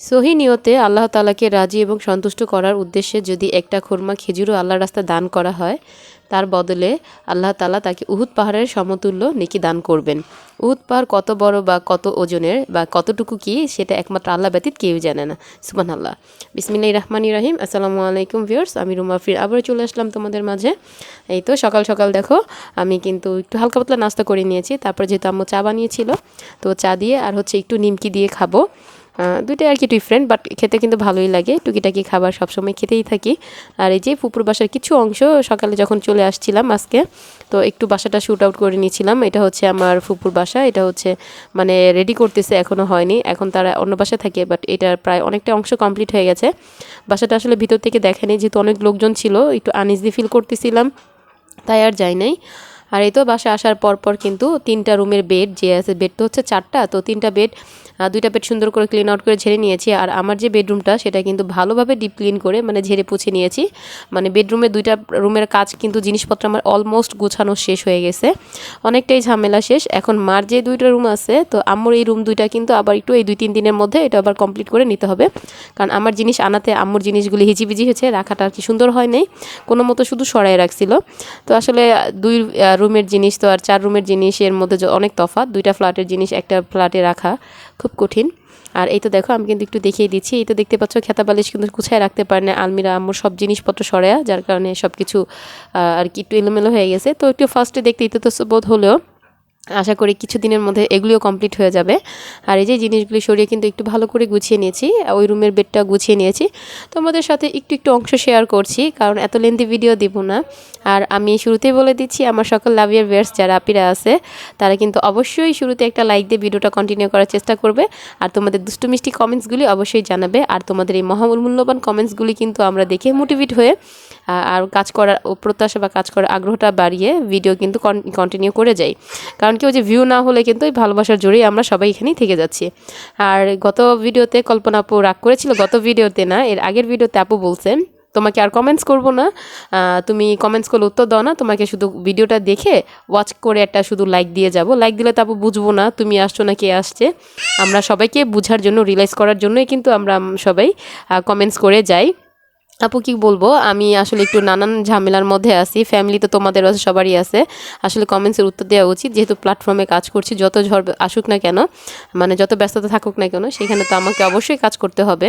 সহি নিয়তে আল্লাহ তাআলাকে রাজি এবং সন্তুষ্ট করার উদ্দেশ্যে যদি একটা খুরমা খেজুরও আল্লাহর রাস্তায় দান করা হয়, তার বদলে আল্লাহ তাআলা তাকে উহুদ পাহাড়ের সমতুল্য নেকি দান করবেন। উহুদ পাহাড় কত বড় বা কত ওজনের বা কতটুকু কি, সেটা একমাত্র আল্লাহ ব্যতীত কেউ জানে না। সুবহানাল্লাহ। বিসমিল্লাহির রহমানির রহিম। আসসালামু আলাইকুম ভিউয়ার্স, আমি রুমা ফির আবারও চলে আসলাম তোমাদের মাঝে। এই তো সকাল সকাল দেখো আমি কিন্তু একটু হালকা পাতলা নাস্তা করে নিয়েছি। তারপর যেহেতু আম্মু চা বানিয়েছিল, তো চা দিয়ে আর হচ্ছে একটু নিমকি দিয়ে খাবো। দুইটাই আর কি ডিফারেন্ট, বাট খেতে কিন্তু ভালোই লাগে। টুকিটাকি খাবার সবসময় খেতেই থাকি। আর এই যে ফুপুর বাসার কিছু অংশ সকালে যখন চলে আসছিলাম আজকে, তো একটু বাসাটা শ্যুট আউট করে নিয়েছিলাম। এটা হচ্ছে আমার ফুপুর বাসা, এটা হচ্ছে মানে রেডি করতেছে, এখনও হয়নি। এখন তারা অন্য বাসায় থাকে, বাট এটার প্রায় অনেকটা অংশ কমপ্লিট হয়ে গেছে। বাসাটা আসলে ভিতর থেকে দেখেনি, যেহেতু অনেক লোকজন ছিল, একটু আনইজি ফিল করতেছিলাম, তাই আর যাই নাই। আর এই তো বাসায় আসার পর কিন্তু 3টা রুমের বেড যে আছে, বেড তো হচ্ছে 4টা, তো 3টা বেড, 2টা বেড সুন্দর করে ক্লিন আউট করে ঝেড়ে নিয়েছি। আর আমার যে বেডরুমটা সেটা কিন্তু ভালোভাবে ডিপ ক্লিন করে মানে ঝেড়ে পুছে নিয়েছি। মানে বেডরুমে 2টা রুমের কাজ কিন্তু জিনিসপত্র আমার অলমোস্ট গোছানো শেষ হয়ে গেছে, অনেকটাই ঝামেলা শেষ। এখন মার যে 2টা রুম আছে, তো আম্মুর এই রুম 2টা কিন্তু আবার একটু এই 2-3 দিনের মধ্যে এটা আবার কমপ্লিট করে নিতে হবে। কারণ আমার জিনিস আনাতে আম্মুর জিনিসগুলি হিজিবিজি হয়েছে, রাখাটা আর কি সুন্দর হয় নাই, কোনো মতো শুধু সরাই রাখছিল। তো আসলে 2 রুমের জিনিস তো আর 4 রুমের জিনিসের মধ্যে অনেক তফাৎ। 2টা ফ্ল্যাটের জিনিস একটা ফ্ল্যাটে রাখা খুব কঠিন। আর এই তো দেখো আমি কিন্তু একটু দেখিয়ে দিচ্ছি। এই তো দেখতে পাচ্ছ খেতা বালিশ কিন্তু গুছায় রাখতে পারে না, আলমিরা আম্মুর সব জিনিসপত্র সরায়া, যার কারণে সব কিছু আর কি একটু এলোমেলো হয়ে গেছে। তো একটু ফার্স্টে দেখতে ইতস্তত হলেও আশা করি কিছুদিনের মধ্যে এগুলিও কমপ্লিট হয়ে যাবে। আর এই যে জিনিসগুলি সরিয়ে কিন্তু একটু ভালো করে গুছিয়ে নিয়েছি, ওই রুমের বেডটা গুছিয়ে নিয়েছি। তোমাদের সাথে একটু একটু অংশ শেয়ার করছি, কারণ এত লেন্থি ভিডিও দেব না। আর আমি শুরুতেই বলে দিচ্ছি, আমার সকল লাভ ইয়ার ভিউয়ার্স যারা আপিরা আছে, তারা কিন্তু অবশ্যই শুরুতে একটা লাইক দিয়ে ভিডিওটা কন্টিনিউ করার চেষ্টা করবে। আর তোমাদের দুষ্টু মিষ্টি কমেন্টসগুলি অবশ্যই জানাবে। আর তোমাদের এই মহামূল্যবান কমেন্টসগুলি কিন্তু আমরা দেখে মোটিভেট হয়ে আর কাজ করার প্রত্যাশা বা কাজ করার আগ্রহটা বাড়িয়ে ভিডিও কিন্তু কন্টিনিউ করে যাই। কারণ কি, ওই যে ভিউ না হলে কিন্তু ওই ভালোবাসার জোরেই আমরা সবাই এখানেই থেকে যাচ্ছি। আর গত ভিডিওতে কল্পনা আপু রাগ করেছিল, গত ভিডিওতে না, এর আগের ভিডিওতে আপু বলছেন তোমাকে আর কমেন্টস করব না, তুমি কমেন্টস করলে উত্তর দাও না, তোমাকে শুধু ভিডিওটা দেখে ওয়াচ করে একটা শুধু লাইক দিয়ে যাব। লাইক দিলে তো আপু বুঝবো না তুমি আসছো না কে আসছে। আমরা সবাইকে বোঝার জন্য, রিয়েলাইজ করার জন্যই কিন্তু আমরা সবাই কমেন্টস করে যাই। আপু কি বলবো, আমি আসলে একটু নানান ঝামেলার মধ্যে আছি। ফ্যামিলি তো তোমাদের আছে, সবারই আছে। আসলে কমেন্টসের উত্তর দেওয়া উচিত, যেহেতু প্ল্যাটফর্মে কাজ করছি, যত ঝড় আসুক না কেন, মানে যত ব্যস্ততা থাকুক না কেন, সেখানে তো আমাকে অবশ্যই কাজ করতে হবে।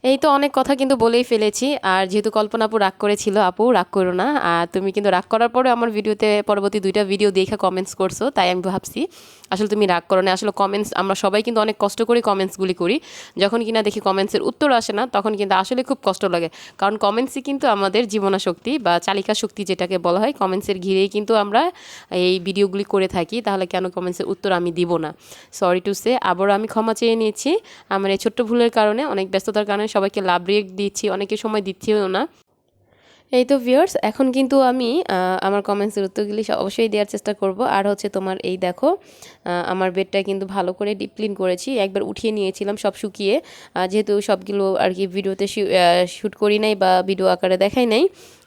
এই তো অনেক কথা কিন্তু বলেই ফেলেছি। আর যেহেতু কল্পনা আপু রাগ করেছিল, আপু রাগ করো না। আর তুমি কিন্তু রাগ করার পরে আমার ভিডিওতে পরবর্তী 2টা ভিডিও দেখে কমেন্টস করছো, তাই আমি ভাবছি আসলে তুমি রাগ করো না। আসলে কমেন্টস আমরা সবাই কিন্তু অনেক কষ্ট করে কমেন্টসগুলি করি, যখন কিনা দেখি কমেন্টসের উত্তর আসে না, তখন কিন্তু আসলে খুব কষ্ট লাগে। কারণ কমেন্টসই কিন্তু আমাদের জীবনা শক্তি বা চালিকা শক্তি যেটাকে বলা হয়, কমেন্টসের ঘিরেই কিন্তু আমরা এই ভিডিওগুলি করে থাকি। তাহলে কেন কমেন্টসের উত্তর আমি দিব না? সরি টু সে, আবারও আমি ক্ষমা চেয়ে নিয়েছি আমার এই ছোট্ট ভুলের কারণে। অনেক ব্যস্ততার কারণে সবাইকে লাভ রিয়েক্ট দিচ্ছি, অনেকে সময় দিচ্ছিও না। এই তো ভিউয়ার্স, এখন কিন্তু আমি আমার কমেন্টসের উত্তরগুলি অবশ্যই দেওয়ার চেষ্টা করব। আর হচ্ছে তোমার এই দেখো আমার বেডটা কিন্তু ভালো করে ডিপ ক্লিন করেছি, একবার উঠিয়ে নিয়েছিলাম সব শুকিয়ে, যেহেতু সবগুলো আর কি ভিডিওতে শ্যুট করি নাই বা ভিডিও আকারে দেখাই নাই।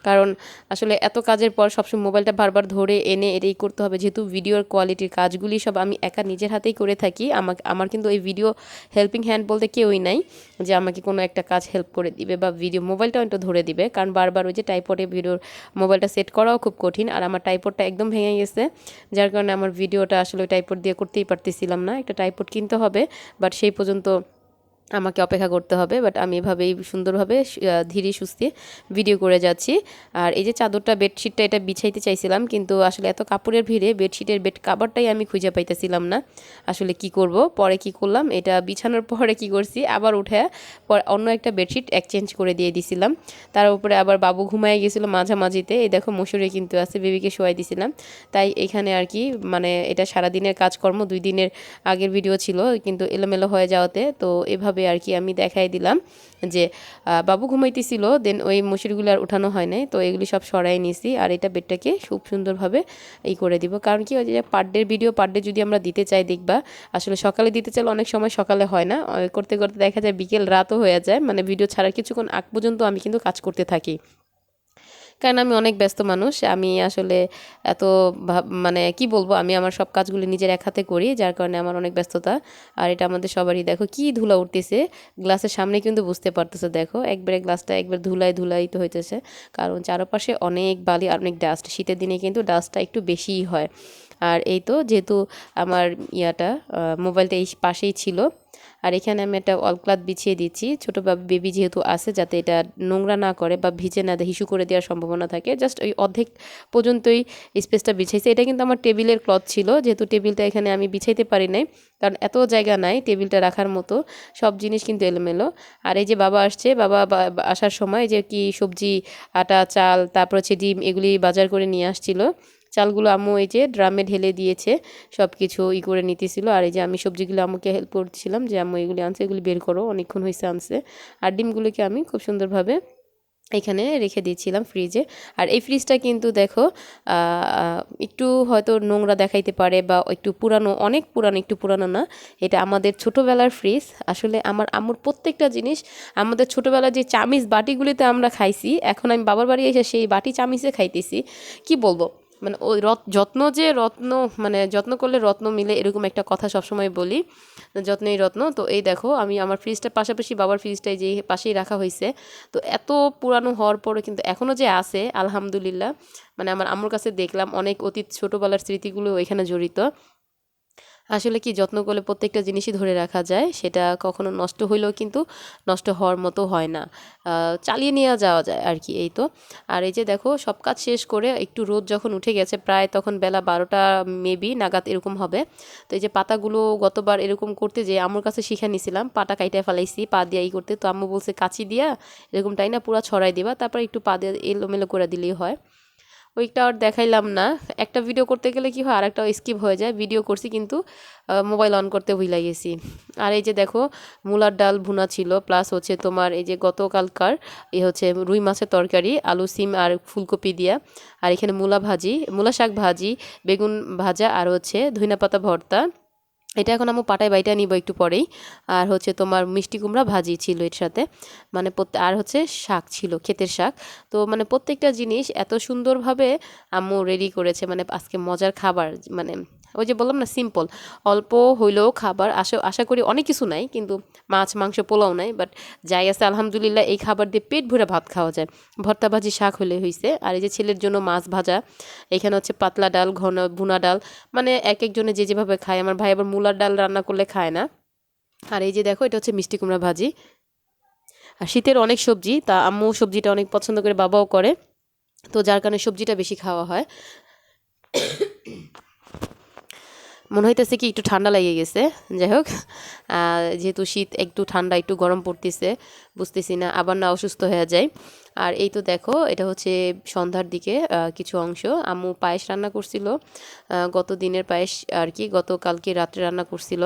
কারণ আসলে এত কাজের পর সবসময় মোবাইলটা বারবার ধরে এনে এটাই করতে হবে, যেহেতু ভিডিওর কোয়ালিটির কাজগুলি সব আমি একা নিজের হাতেই করে থাকি। আমার কিন্তু এই ভিডিও হেল্পিং হ্যান্ড বলতে কেউই নাই যে আমাকে কোনো একটা কাজ হেল্প করে দিবে বা ভিডিও মোবাইলটাও একটু ধরে দিবে। কারণ বারবার ওই যে টাইপডে ভিডিওর মোবাইলটা সেট করাও খুব কঠিন, আর আমার টাইপডটা একদম ভেঙে গেছে, যার কারণে আমার ভিডিওটা আসলে ওই টাইপড দিয়ে করতেই পারতেছিলাম না। একটা টাইপড কিনতে হবে, বাট সেই পর্যন্ত আমাকে অপেক্ষা করতে হবে। বাট আমি এভাবেই সুন্দরভাবে ধীরে সুস্থে ভিডিও করে যাচ্ছি। আর এই যে চাদরটা, বেডশিটটা, এটা বিছাইতে চাইছিলাম, কিন্তু আসলে এত কাপড়ের ভিড়ে বেডশিটের বেড কাভারটাই আমি খুঁজে পাইতেছিলাম না। আসলে কি করব, পরে কি করলাম, এটা বিছানোর পরে কি করছি, আবার উঠে পরে অন্য একটা বেডশিট এক্সচেঞ্জ করে দিয়ে দিছিলাম। তার উপরে আবার বাবু ঘুমায় গেছিলো মাঝামাঝিতে, এই দেখো মশুরি কিন্তু আছে, বেবিকে শোয়াই দিছিলাম। তাই এখানে আর কি মানে এটা সারাদিনের কাজকর্ম, 2 দিনের আগের ভিডিও ছিল, কিন্তু এলোমেলো হয়ে যাওয়াতে তো এভাবে আর কি আমি দেখাই দিলাম যে বাবু ঘুমাইতেছিল, দেন ওই মশারিগুলো আর উঠানো হয় নাই, তো এগুলি সব সরাই নিছি। আর এটা বেডটাকে খুব সুন্দরভাবে এই করে দিব। কারণ কি, ওই যে পার ডের ভিডিও পার ডে যদি আমরা দিতে চাই, দেখবা আসলে সকালে দিতে চাইলে অনেক সময় সকালে হয় না, করতে করতে দেখা যায় বিকেল রাতও হয়ে যায়, মানে ভিডিও ছাড়ার কিছুক্ষণ আগ পর্যন্ত আমি কিন্তু কাজ করতে থাকি। কারণ আমি অনেক ব্যস্ত মানুষ। আমি আসলে এত মানে কি বলবো, আমি আমার সব কাজগুলি নিজের এক হাতে করি, যার কারণে আমার অনেক ব্যস্ততা। আর এটা আমাদের সবারই, দেখো কি ধুলা উঠতেছে গ্লাসের সামনে, কিন্তু বুঝতে পারতেছে, দেখো একবারে গ্লাসটা একবার ধুলাই ধুলাই তো হইতেছে, কারণ চারপাশে অনেক বালি আর অনেক ডাস্ট। শীতের দিনে কিন্তু ডাস্টটা একটু বেশিই হয়। আর এই তো যেহেতু আমার মোবাইলটা এই পাশেই ছিল, আর এখানে আমি একটা অল ক্লথ বিছিয়ে দিচ্ছি, ছোটো বেবি যেহেতু আছে, যাতে এটা নোংরা না করে বা ভিজে না দেয়, হিসু করে দেওয়ার সম্ভাবনা থাকে। জাস্ট ওই অর্ধেক পর্যন্তই স্পেসটা বিছাইছে। এটা কিন্তু আমার টেবিলের ক্লথ ছিল, যেহেতু টেবিলটা এখানে আমি বিছাইতে পারি নাই, কারণ এত জায়গা নাই টেবিলটা রাখার মতো, সব জিনিস কিন্তু এলোমেলো। আর এই যে বাবা আসছে, বাবা আসার সময় যে কি সবজি, আটা, চাল, তারপর হচ্ছে ডিম, এগুলি বাজার করে নিয়ে আসছিল। চালগুলো আম্মু এই যে ড্রামে ঢেলে দিয়েছে, সব কিছু করে নিতেছিল। আর এই যে আমি সবজিগুলো আম্মুকে হেল্প করছিলাম, যে আম্মু এগুলি আনছে, এগুলি বের করো, অনেকক্ষণ হয়েছে আনছে। আর ডিমগুলোকে আমি খুব সুন্দরভাবে এখানে রেখে দিয়েছিলাম ফ্রিজে। আর এই ফ্রিজটা কিন্তু দেখো একটু হয়তো নোংরা দেখাইতে পারে, বা একটু পুরানো, অনেক পুরানো, একটু পুরানো না, এটা আমাদের ছোটোবেলার ফ্রিজ। আসলে আমার আম্মুর প্রত্যেকটা জিনিস, আমাদের ছোটোবেলার যে চামিচ বাটিগুলিতে আমরা খাইছি, এখন আমি বাবার বাড়ি এসে সেই বাটি চামিচে খাইতেছি। কি বলবো, মানে ওই যত্ন যে রত্ন, মানে যত্ন করলে রত্ন মিলে, এরকম একটা কথা সবসময় বলি, যত্নই রত্ন। তো এই দেখো আমি আমার ফ্রিজটার পাশাপাশি বাবার ফ্রিজটাই যে পাশেই রাখা হয়েছে। তো এত পুরানো হওয়ার পরে কিন্তু এখনও যে আছে আলহামদুলিল্লাহ, মানে আমার আম্মুর কাছে দেখলাম অনেক অতীত ছোটোবেলার স্মৃতিগুলো এখানে জড়িত। আসলে কি যত্ন করলে প্রত্যেকটা জিনিসই ধরে রাখা যায়, সেটা কখনো নষ্ট হইলেও কিন্তু নষ্ট হওয়ার মতো হয় না, চালিয়ে নিয়ে যাওয়া যায় আর কি। এই তো। আর এই যে দেখো সব কাজ শেষ করে একটু রোদ যখন উঠে গেছে, প্রায় তখন বেলা 12টা মেবি নাগাদ এরকম হবে। তো এই যে পাতাগুলো গতবার এরকম করতে, যে আম্মুর কাছে শিখে নিছিলাম, পাটা কাইটা ফেলাইছি পা দিয়ে করতে, তো আম্মু বলছে কাচি দিয়া এরকমটাই না পুরা ছড়াই দিবা, তারপর একটু পা দিয়ে এলোমেলো করে দিলেই হয়। ওইটা আর দেখাইলাম না। একটা ভিডিও করতে গেলে কি হয়, আর একটা স্কিপ হয়ে যায়। ভিডিও করছি কিন্তু মোবাইল অন করতে ভুলে গেছি। আর এই যে দেখো মূলার ডাল ভুনা ছিল, প্লাস হচ্ছে তোমার এই যে গতকালকার হচ্ছে রুই মাছের তরকারি, আলু, সিম আর ফুলকপি দিয়া। আর এখানে মূলা ভাজি, মূলা শাক ভাজি, বেগুন ভাজা, আর হচ্ছে ধইনা পাতা ভর্তা। এটা এখন আমি পাটায় বাইটা নিব একটু পরেই। আর হচ্ছে তোমার মিষ্টি কুমড়া ভাজি ছিল এর সাথে, মানে আর হচ্ছে শাক ছিল, ক্ষেতের শাক। তো মানে প্রত্যেকটা জিনিস এত সুন্দরভাবে আম্মু রেডি করেছে, মানে আজকে মজার খাবার। মানে ওই যে বললাম না, সিম্পল, অল্প হইলেও খাবার, আশা আশা করি অনেক কিছু নাই, কিন্তু মাছ, মাংস, পোলাও নাই, বাট যাই আছে আলহামদুলিল্লাহ, এই খাবার দিয়ে পেট ভরে ভাত খাওয়া যায়। ভর্তা ভাজি, শাক হলে হয়েছে। আর এই যে ছেলের জন্য মাছ ভাজা, এখানে হচ্ছে পাতলা ডাল, ঘন ভুনা ডাল, মানে এক একজনে যে যেভাবে খায়। আমার ভাই আবার মূলার ডাল রান্না করলে খায় না। আর এই যে দেখো এটা হচ্ছে মিষ্টি কুমড়া ভাজি। আর শীতের অনেক সবজি, তা আম্মু সবজিটা অনেক পছন্দ করে, বাবাও করে, তো যার কারণে সবজিটা বেশি খাওয়া হয়। মনে হইতেছে কি একটু ঠান্ডা লেগে গেছে। যাই হোক, যেহেতু শীত, একটু ঠান্ডা একটু গরম পড়তেছে, বুঝতেছি না আবার না অসুস্থ হয়ে যায়। আর এই তো দেখো এটা হচ্ছে সন্ধ্যার দিকে কিছু অংশ আম্মু পায়েস রান্না করছিল, গত দিনের পায়েস আর কি, গতকালকে রাত্রে রান্না করছিল।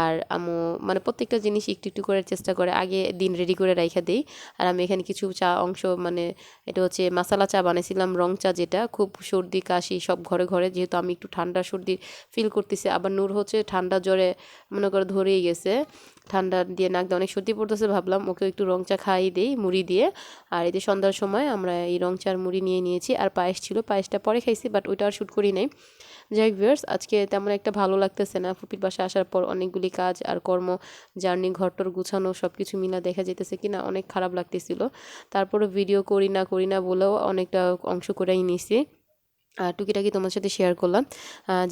আর আম্মু মানে প্রত্যেকটা জিনিস একটু একটু করে চেষ্টা করে আগে দিন রেডি করে রাইখা দেই। আর আমি এখানে কিছু চা অংশ, মানে এটা হচ্ছে মাসালা চা বানিয়েছিলাম, রং চা, যেটা খুব সর্দি কাশি সব ঘরে ঘরে, যেহেতু আমি একটু ঠান্ডা সর্দি ফিল করতেছি। আবার নূর হচ্ছে ঠান্ডা জ্বরে মনে করে ধরেই গেছে, ঠান্ডা দিয়ে নাক দিয়ে অনেক সর্দি পড়তেছে, ভাবলাম ওকে একটু রং চা খাইয়ে দিই মুড়ি দিয়ে। আর এই যে সন্ধ্যার সময় আমরা এই রং চার মুড়ি নিয়ে নিয়েছি। আর পায়েস ছিল, পায়েসটা পরে খাইছি, বাট ওইটা আর শ্যুট করি নাই। যাই হোক ভিউয়ার্স, আজকে তেমন একটা ভালো লাগতেছে না, ফুপির বাসায় আসার পর অনেকগুলি কাজ আর কর্ম, জার্নি, ঘরটর গুছানো, সব কিছু মিলা দেখা যেতেছে কি না অনেক খারাপ লাগতেছিল। তারপরে ভিডিও করি না বলেও অনেকটা অংশ করেই নিছি, টুকিটাকি তোমার সাথে শেয়ার করলাম।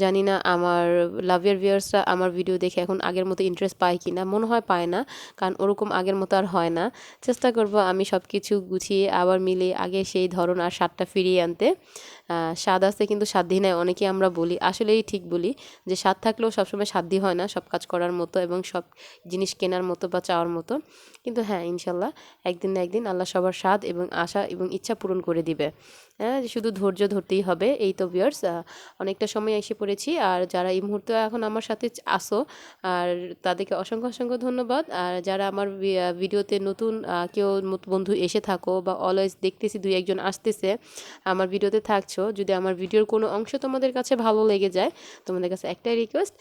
জানি না আমার লাভিয়ার ভিউয়ার্সরা আমার ভিডিও দেখে এখন আগের মতো ইন্টারেস্ট পায় কি না, মনে হয় পায় না, কারণ ওরকম আগের মতো আর হয় না। চেষ্টা করব আমি সব কিছু গুছিয়ে আবার মিলিয়ে আগে সেই ধরন আর স্বাদটা ফিরিয়ে আনতে। স্বাদ আছে কিন্তু সাধ্যি নাই, অনেকেই আমরা বলি, আসলেই ঠিক বলি, যে স্বাদ থাকলেও সবসময় সাধ্যি হয় না সব কাজ করার মতো এবং সব জিনিস কেনার মতো বা চাওয়ার মতো। কিন্তু হ্যাঁ, ইনশাল্লাহ একদিন না একদিন আল্লাহ সবার স্বাদ এবং আশা এবং ইচ্ছা পূরণ করে দিবে। হ্যাঁ, শুধু ধৈর্য ধরতেই হবে। এই তো ভিউয়ার্স, অনেকটা সময় এসে পড়েছি। আর যারা এই মুহূর্তে এখন আমার সাথে আসো, আর তাদেরকে অসংখ্য অসংখ্য ধন্যবাদ। আর যারা আমার ভিডিওতে নতুন কেউ বন্ধু এসে থাকো, বা অলওয়েজ দেখতেছি দুই একজন আসতেছে আমার ভিডিওতে থাকছো, যদি আমার ভিডিওর কোনো অংশ তোমাদের কাছে ভালো লেগে যায়, তোমাদের কাছে একটাই রিকোয়েস্ট,